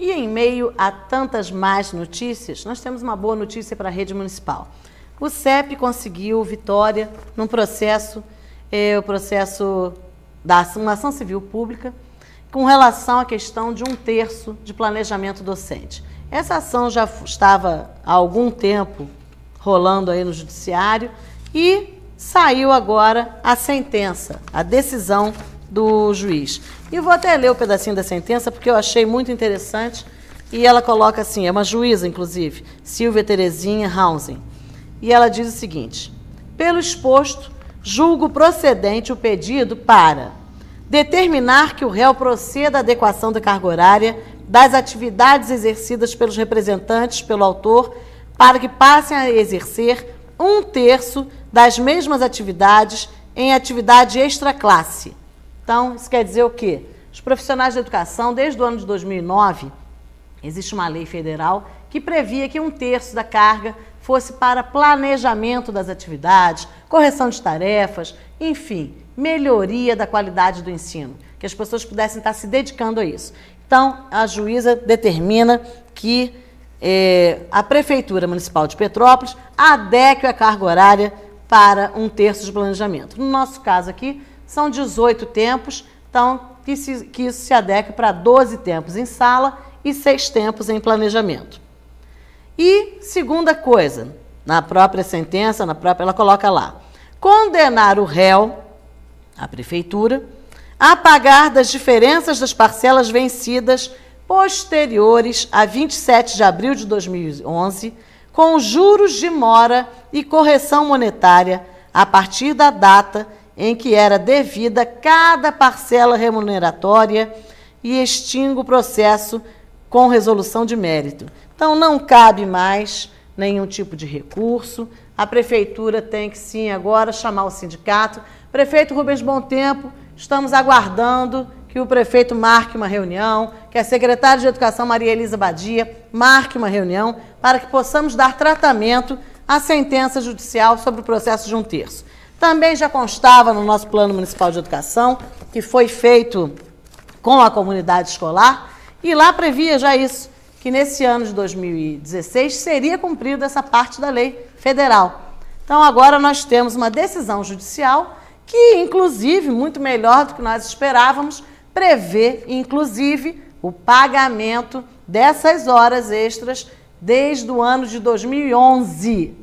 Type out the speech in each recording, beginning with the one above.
E em meio a tantas más notícias, nós temos uma boa notícia para a rede municipal. O CEP conseguiu vitória num processo, o processo da uma ação civil pública, com relação à questão de 1/3 de planejamento docente. Essa ação já estava há algum tempo rolando aí no judiciário e saiu agora a sentença, a decisão do juiz. E eu vou até ler o pedacinho da sentença, porque eu achei muito interessante, e ela coloca assim, é uma juíza, inclusive, Silvia Terezinha Hausen, e ela diz o seguinte: pelo exposto, julgo procedente o pedido para determinar que o réu proceda à adequação da carga horária das atividades exercidas pelos representantes pelo autor para que passem a exercer 1/3 das mesmas atividades em atividade extraclasse. Então, isso quer dizer o quê? Os profissionais da educação, desde o ano de 2009, existe uma lei federal que previa que 1/3 da carga fosse para planejamento das atividades, correção de tarefas, enfim, melhoria da qualidade do ensino, que as pessoas pudessem estar se dedicando a isso. Então, a juíza determina que a Prefeitura Municipal de Petrópolis adeque a carga horária para 1/3 de planejamento. No nosso caso aqui, são 18 tempos, então que isso se adeque para 12 tempos em sala e 6 tempos em planejamento. E, segunda coisa, na própria sentença, ela coloca lá, condenar o réu, a Prefeitura, a pagar das diferenças das parcelas vencidas posteriores a 27 de abril de 2011, com juros de mora e correção monetária a partir da data em que era devida cada parcela remuneratória e extingue o processo com resolução de mérito. Então, não cabe mais nenhum tipo de recurso. A Prefeitura tem que, sim, agora chamar o sindicato. Prefeito Rubens Bom Tempo, estamos aguardando que o prefeito marque uma reunião, que a secretária de Educação, Maria Elisa Badia, marque uma reunião para que possamos dar tratamento à sentença judicial sobre o processo de 1/3. Também já constava no nosso Plano Municipal de Educação, que foi feito com a comunidade escolar, e lá previa já isso, que nesse ano de 2016 seria cumprida essa parte da lei federal. Então, agora nós temos uma decisão judicial que, inclusive, muito melhor do que nós esperávamos, prevê, inclusive, o pagamento dessas horas extras desde o ano de 2011.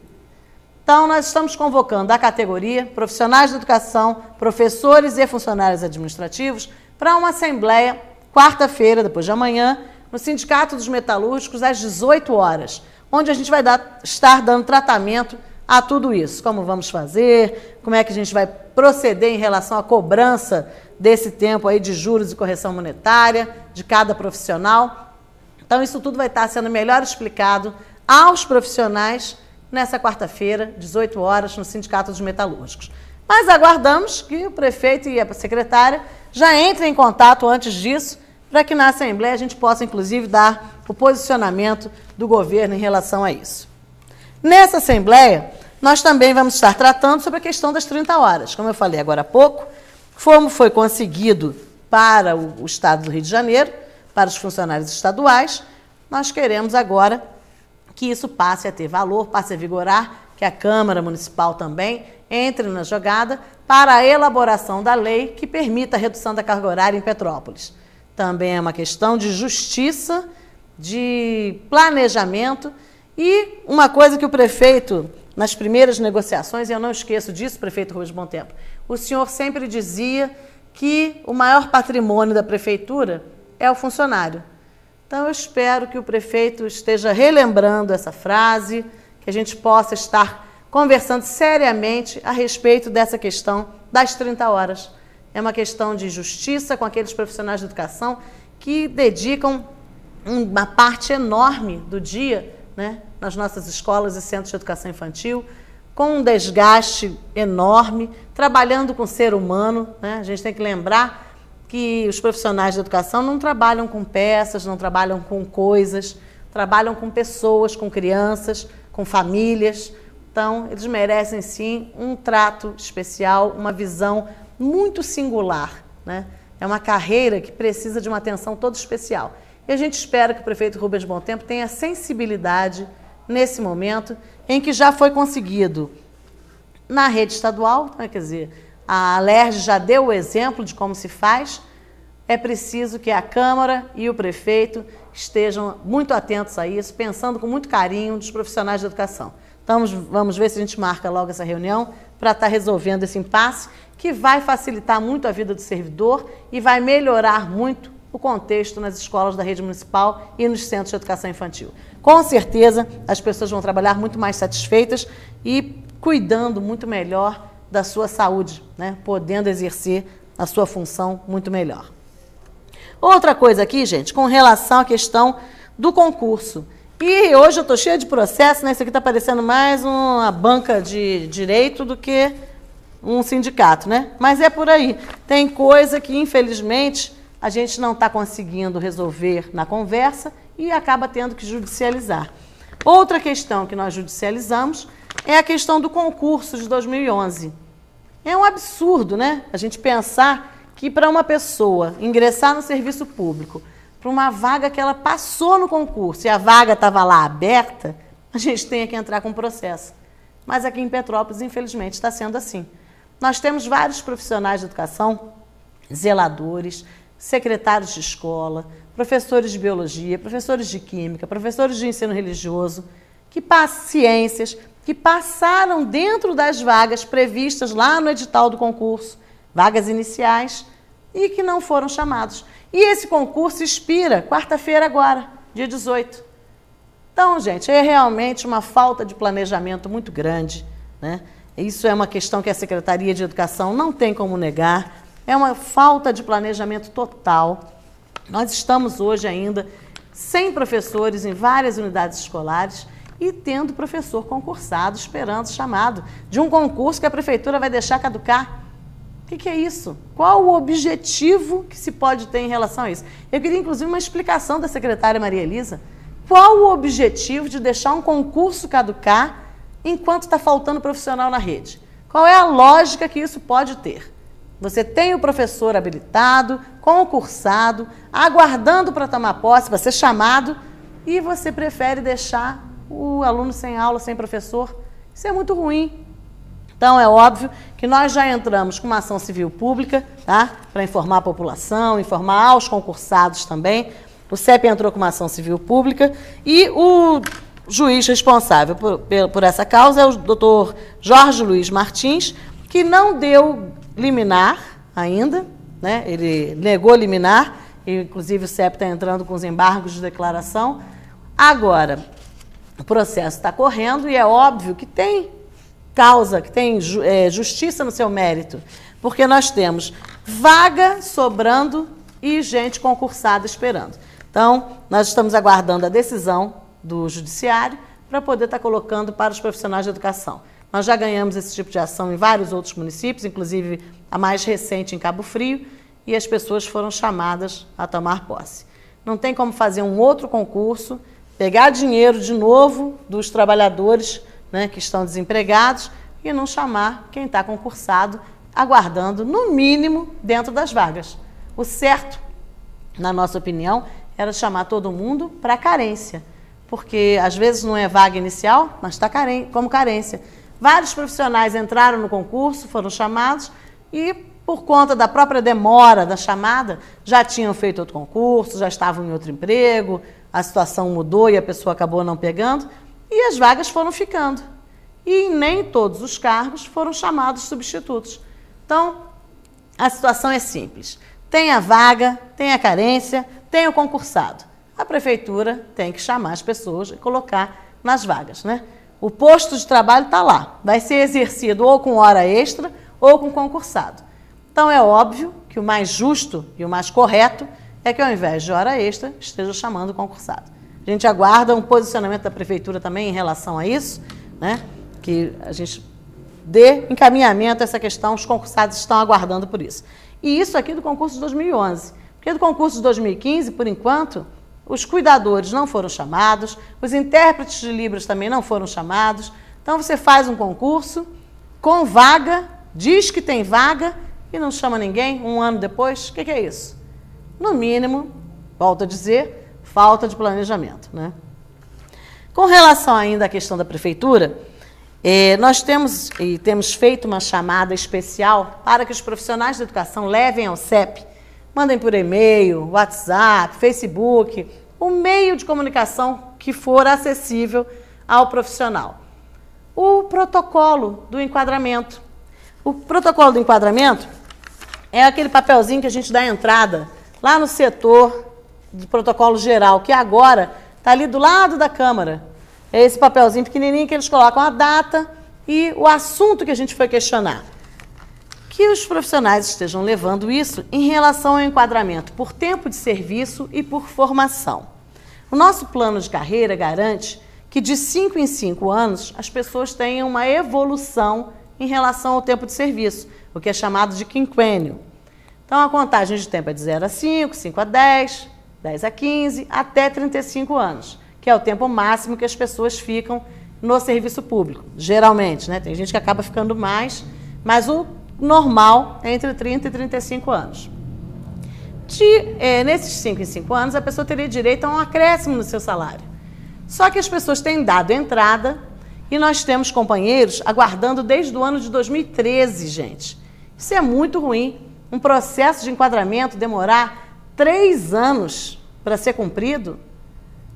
Então, nós estamos convocando a categoria, profissionais da educação, professores e funcionários administrativos, para uma assembleia, quarta-feira, depois de amanhã, no Sindicato dos Metalúrgicos, às 18 horas, onde a gente vai estar dando tratamento a tudo isso. Como vamos fazer, como é que a gente vai proceder em relação à cobrança desse tempo aí de juros e correção monetária de cada profissional. Então, isso tudo vai estar sendo melhor explicado aos profissionais nessa quarta-feira, 18 horas, no Sindicato dos Metalúrgicos. Mas aguardamos que o prefeito e a secretária já entrem em contato antes disso, para que na Assembleia a gente possa, inclusive, dar o posicionamento do governo em relação a isso. Nessa Assembleia, nós também vamos estar tratando sobre a questão das 30 horas. Como eu falei agora há pouco, como foi conseguido para o Estado do Rio de Janeiro, para os funcionários estaduais, nós queremos agora que isso passe a ter valor, passe a vigorar, que a Câmara Municipal também entre na jogada para a elaboração da lei que permita a redução da carga horária em Petrópolis. Também é uma questão de justiça, de planejamento e uma coisa que o prefeito, nas primeiras negociações, e eu não esqueço disso, prefeito Rubens Bom Tempo, o senhor sempre dizia que o maior patrimônio da prefeitura é o funcionário. Então, eu espero que o prefeito esteja relembrando essa frase, que a gente possa estar conversando seriamente a respeito dessa questão das 30 horas. É uma questão de justiça com aqueles profissionais de educação que dedicam uma parte enorme do dia, né, nas nossas escolas e centros de educação infantil, com um desgaste enorme, trabalhando com o ser humano, né? A gente tem que lembrar que os profissionais de educação não trabalham com peças, não trabalham com coisas, trabalham com pessoas, com crianças, com famílias. Então, eles merecem, sim, um trato especial, uma visão muito singular, né? É uma carreira que precisa de uma atenção toda especial. E a gente espera que o prefeito Rubens Bom Tempo tenha sensibilidade nesse momento em que já foi conseguido na rede estadual, né, quer dizer, a Alerj já deu o exemplo de como se faz. É preciso que a Câmara e o prefeito estejam muito atentos a isso, pensando com muito carinho dos profissionais de educação. Então, vamos ver se a gente marca logo essa reunião para estar resolvendo esse impasse, que vai facilitar muito a vida do servidor e vai melhorar muito o contexto nas escolas da rede municipal e nos centros de educação infantil. Com certeza, as pessoas vão trabalhar muito mais satisfeitas e cuidando muito melhor da sua saúde, né? Podendo exercer a sua função muito melhor. Outra coisa aqui, gente, com relação à questão do concurso. E hoje eu estou cheia de processo, né? Isso aqui está parecendo mais uma banca de direito do que um sindicato, né? Mas é por aí. Tem coisa que, infelizmente, a gente não está conseguindo resolver na conversa e acaba tendo que judicializar. Outra questão que nós judicializamos é a questão do concurso de 2011. É um absurdo, né? A gente pensar que para uma pessoa ingressar no serviço público, para uma vaga que ela passou no concurso e a vaga estava lá aberta, a gente tenha que entrar com processo. Mas aqui em Petrópolis, infelizmente, está sendo assim. Nós temos vários profissionais de educação, zeladores, secretários de escola, professores de biologia, professores de química, professores de ensino religioso, ciências, que passaram dentro das vagas previstas lá no edital do concurso, vagas iniciais, e que não foram chamados. E esse concurso expira quarta-feira agora, dia 18. Então, gente, é realmente uma falta de planejamento muito grande, né? Isso é uma questão que a Secretaria de Educação não tem como negar, é uma falta de planejamento total. Nós estamos hoje ainda sem professores em várias unidades escolares e tendo professor concursado esperando chamado de um concurso que a prefeitura vai deixar caducar. O que é isso? Qual o objetivo que se pode ter em relação a isso? Eu queria, inclusive, uma explicação da secretária Maria Elisa. Qual o objetivo de deixar um concurso caducar enquanto está faltando profissional na rede? Qual é a lógica que isso pode ter? Você tem o professor habilitado, concursado, aguardando para tomar posse, para ser chamado, e você prefere deixar o aluno sem aula, sem professor? Isso é muito ruim. Então, é óbvio que nós já entramos com uma ação civil pública, tá? Para informar a população, informar aos concursados também. O CEP entrou com uma ação civil pública e o juiz responsável por essa causa é o doutor Jorge Luiz Martins, que não deu liminar ainda, né? Ele negou liminar, e, inclusive o CEP está entrando com os embargos de declaração. Agora, o processo está correndo e é óbvio que tem causa, que tem justiça no seu mérito, porque nós temos vaga sobrando e gente concursada esperando. Então, nós estamos aguardando a decisão do judiciário para poder estar colocando para os profissionais de educação. Nós já ganhamos esse tipo de ação em vários outros municípios, inclusive a mais recente em Cabo Frio, e as pessoas foram chamadas a tomar posse. Não tem como fazer um outro concurso, pegar dinheiro de novo dos trabalhadores, né, que estão desempregados, e não chamar quem está concursado, aguardando, no mínimo, dentro das vagas. O certo, na nossa opinião, era chamar todo mundo para carência, porque às vezes não é vaga inicial, mas está como carência. Vários profissionais entraram no concurso, foram chamados e, por conta da própria demora da chamada, já tinham feito outro concurso, já estavam em outro emprego, a situação mudou e a pessoa acabou não pegando, e as vagas foram ficando. E em nem todos os cargos foram chamados substitutos. Então, a situação é simples. Tem a vaga, tem a carência, tem o concursado. A prefeitura tem que chamar as pessoas e colocar nas vagas, né? O posto de trabalho está lá. Vai ser exercido ou com hora extra ou com concursado. Então, é óbvio que o mais justo e o mais correto é que, ao invés de hora extra, esteja chamando o concursado. A gente aguarda um posicionamento da prefeitura também em relação a isso, né? Que a gente dê encaminhamento a essa questão, os concursados estão aguardando por isso. E isso aqui do concurso de 2011. Porque do concurso de 2015, por enquanto, os cuidadores não foram chamados, os intérpretes de Libras também não foram chamados. Então, você faz um concurso com vaga, diz que tem vaga e não chama ninguém um ano depois. O que é isso? No mínimo, volto a dizer, falta de planejamento, né? Com relação ainda à questão da prefeitura, nós temos feito uma chamada especial para que os profissionais da educação levem ao CEP, mandem por e-mail, WhatsApp, Facebook, o meio de comunicação que for acessível ao profissional. O protocolo do enquadramento. O protocolo do enquadramento é aquele papelzinho que a gente dá entrada lá no setor do protocolo geral, que agora está ali do lado da Câmara. É esse papelzinho pequenininho que eles colocam a data e o assunto que a gente foi questionar. Que os profissionais estejam levando isso em relação ao enquadramento por tempo de serviço e por formação. O nosso plano de carreira garante que de 5 em 5 anos as pessoas tenham uma evolução em relação ao tempo de serviço, o que é chamado de quinquênio. Então, a contagem de tempo é de 0 a 5, 5 a 10, 10 a 15, até 35 anos, que é o tempo máximo que as pessoas ficam no serviço público, geralmente, né? Tem gente que acaba ficando mais, mas o normal é entre 30 e 35 anos. Nesses 5 em 5 anos, a pessoa teria direito a um acréscimo no seu salário. Só que as pessoas têm dado entrada e nós temos companheiros aguardando desde o ano de 2013, gente. Isso é muito ruim. Um processo de enquadramento demorar 3 anos para ser cumprido.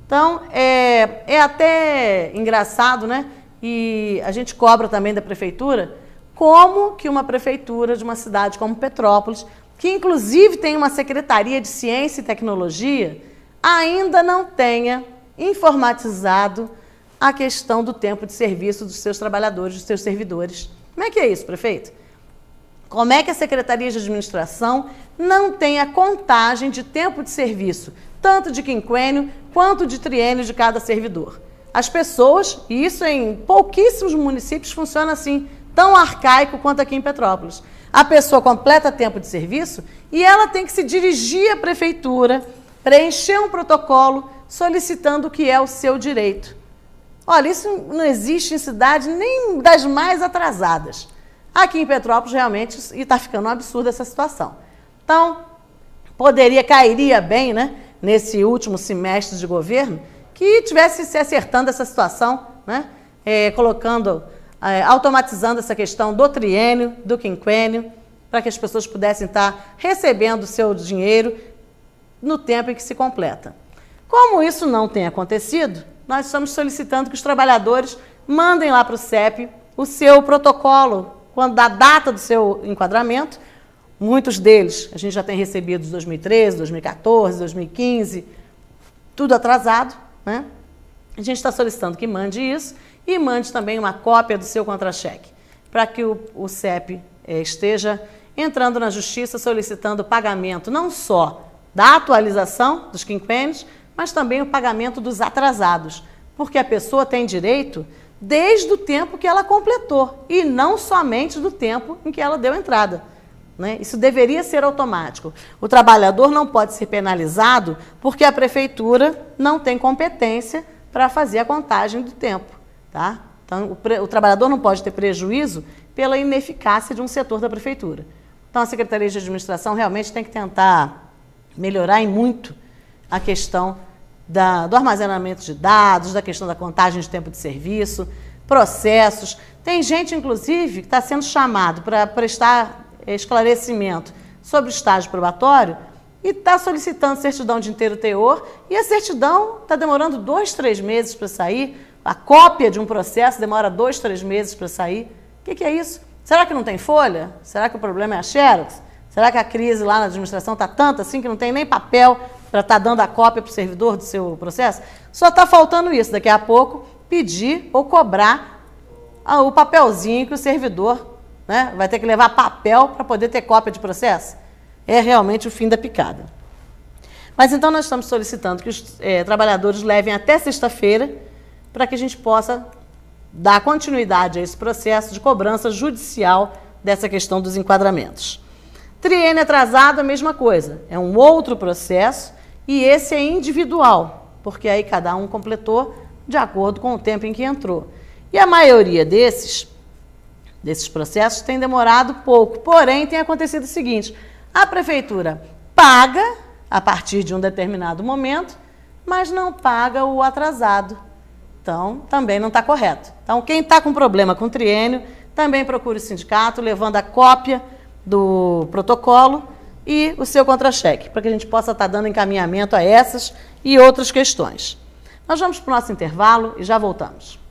Então, é até engraçado, né? E a gente cobra também da prefeitura, como que uma prefeitura de uma cidade como Petrópolis, que inclusive tem uma Secretaria de Ciência e Tecnologia, ainda não tenha informatizado a questão do tempo de serviço dos seus trabalhadores, dos seus servidores. Como é que é isso, prefeito? Como é que a Secretaria de Administração não tem a contagem de tempo de serviço, tanto de quinquênio quanto de triênio de cada servidor? As pessoas, e isso em pouquíssimos municípios funciona assim, tão arcaico quanto aqui em Petrópolis. A pessoa completa tempo de serviço e ela tem que se dirigir à prefeitura, preencher um protocolo solicitando o que é o seu direito. Olha, isso não existe em cidade nem das mais atrasadas. Aqui em Petrópolis, realmente, está ficando um absurdo essa situação. Então, cairia bem, né, nesse último semestre de governo, que tivesse se acertando essa situação, né, automatizando essa questão do triênio, do quinquênio, para que as pessoas pudessem estar recebendo o seu dinheiro no tempo em que se completa. Como isso não tem acontecido, nós estamos solicitando que os trabalhadores mandem lá para o CEP o seu protocolo, quando da data do seu enquadramento. Muitos deles a gente já tem recebido de 2013, 2014, 2015, tudo atrasado, né? A gente está solicitando que mande isso e mande também uma cópia do seu contra-cheque, para que o CEP esteja entrando na justiça solicitando o pagamento não só da atualização dos quinquênios, mas também o pagamento dos atrasados, porque a pessoa tem direito desde o tempo que ela completou e não somente do tempo em que ela deu entrada, né? Isso deveria ser automático. O trabalhador não pode ser penalizado porque a prefeitura não tem competência para fazer a contagem do tempo, tá? Então, o trabalhador não pode ter prejuízo pela ineficácia de um setor da prefeitura. Então, a Secretaria de Administração realmente tem que tentar melhorar em muito a questão do armazenamento de dados, da questão da contagem de tempo de serviço, processos. Tem gente, inclusive, que está sendo chamado para prestar esclarecimento sobre o estágio probatório e está solicitando certidão de inteiro teor e a certidão está demorando 2, 3 meses para sair. A cópia de um processo demora 2, 3 meses para sair. O que é isso? Será que não tem folha? Será que o problema é a Xerox? Será que a crise lá na administração está tanta assim que não tem nem papel para estar dando a cópia para o servidor do seu processo? Só está faltando isso. Daqui a pouco, pedir ou cobrar o papelzinho que o servidor, né, vai ter que levar papel para poder ter cópia de processo. É realmente o fim da picada. Mas então nós estamos solicitando que os trabalhadores levem até sexta-feira para que a gente possa dar continuidade a esse processo de cobrança judicial dessa questão dos enquadramentos. Triênio atrasado, a mesma coisa. É um outro processo e esse é individual, porque aí cada um completou de acordo com o tempo em que entrou. E a maioria desses processos tem demorado pouco. Porém, tem acontecido o seguinte: a prefeitura paga a partir de um determinado momento, mas não paga o atrasado. Então, também não está correto. Então, quem está com problema com o triênio, também procure o sindicato, levando a cópia do protocolo e o seu contra-cheque, para que a gente possa estar dando encaminhamento a essas e outras questões. Nós vamos para o nosso intervalo e já voltamos.